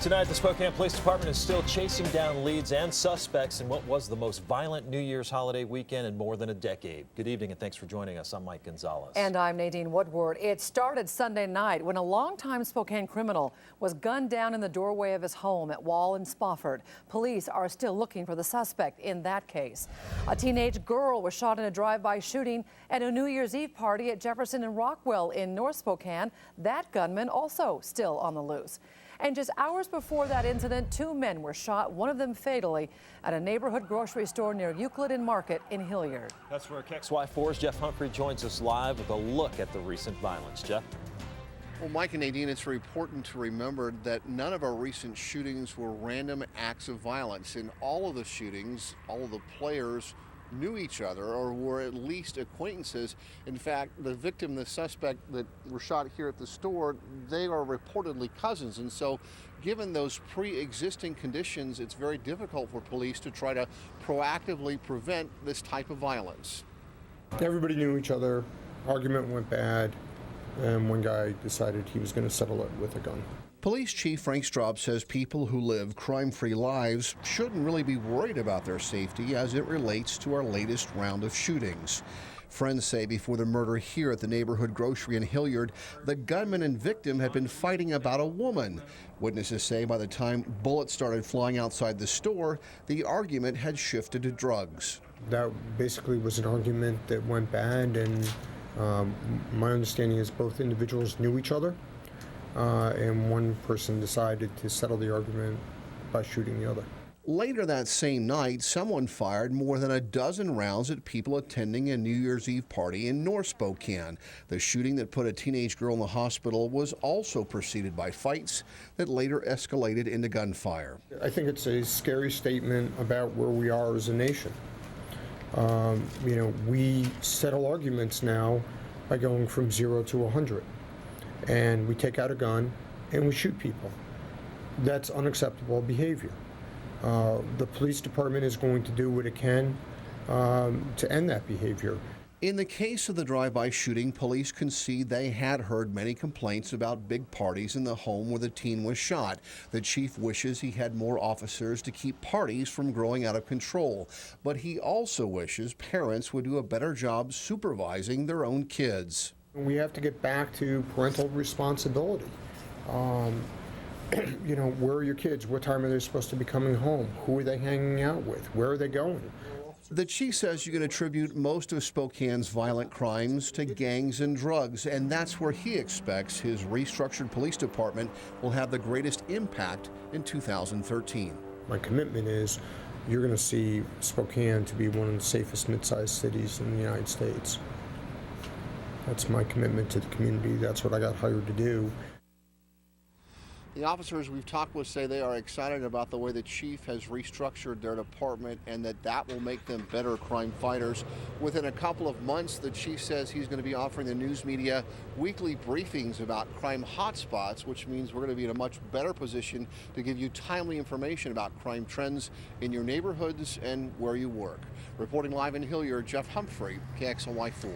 Tonight, the Spokane Police Department is still chasing down leads and suspects in what was the most violent New Year's holiday weekend in more than a decade. Good evening and thanks for joining us. I'm Mike Gonzalez. And I'm Nadine Woodward. It started Sunday night when a longtime Spokane criminal was gunned down in the doorway of his home at Wall and Spofford. Police are still looking for the suspect in that case. A teenage girl was shot in a drive-by shooting at a New Year's Eve party at Jefferson and Rockwell in North Spokane. That gunman also still on the loose. And just hours before that incident, two men were shot, one of them fatally, at a neighborhood grocery store near Euclid and Market in Hilliard. That's where KXY4's Jeff Humphrey joins us live with a look at the recent violence. Jeff? Well, Mike and Nadine, it's important to remember that none of our recent shootings were random acts of violence. In all of the shootings, all of the players knew each other or were at least acquaintances. In fact, the victim, the suspect that were shot here at the store, they are reportedly cousins. And so given those pre-existing conditions, it's very difficult for police to try to proactively prevent this type of violence. Everybody knew each other. Argument went bad, and one guy decided he was going to settle it with a gun. Police Chief Frank Straub says people who live crime-free lives shouldn't really be worried about their safety as it relates to our latest round of shootings. Friends say before the murder here at the neighborhood grocery in Hilliard, the gunman and victim had been fighting about a woman. Witnesses say by the time bullets started flying outside the store, the argument had shifted to drugs. That basically was an argument that went bad, and my understanding is both individuals knew each other. And one person decided to settle the argument by shooting the other. Later that same night, someone fired more than a dozen rounds at people attending a New Year's Eve party in North Spokane. The shooting that put a teenage girl in the hospital was also preceded by fights that later escalated into gunfire. I think it's a scary statement about where we are as a nation. We settle arguments now by going from 0 to 100. And we take out a gun and we shoot people. That's unacceptable behavior. The police department is going to do what it can to end that behavior. In the case of the drive-by shooting, police concede they had heard many complaints about big parties in the home where the teen was shot. The chief wishes he had more officers to keep parties from growing out of control. But he also wishes parents would do a better job supervising their own kids. We have to get back to parental responsibility. Where are your kids? What time are they supposed to be coming home? Who are they hanging out with? Where are they going? The chief says you can attribute most of Spokane's violent crimes to gangs and drugs, and that's where he expects his restructured police department will have the greatest impact in 2013. My commitment is you're going to see Spokane to be one of the safest mid-sized cities in the United States. That's my commitment to the community. That's what I got hired to do. The officers we've talked with say they are excited about the way the chief has restructured their department and that will make them better crime fighters. Within a couple of months, the chief says he's going to be offering the news media weekly briefings about crime hotspots, which means we're going to be in a much better position to give you timely information about crime trends in your neighborhoods and where you work. Reporting live in Hilliard, Jeff Humphrey, KXLY4.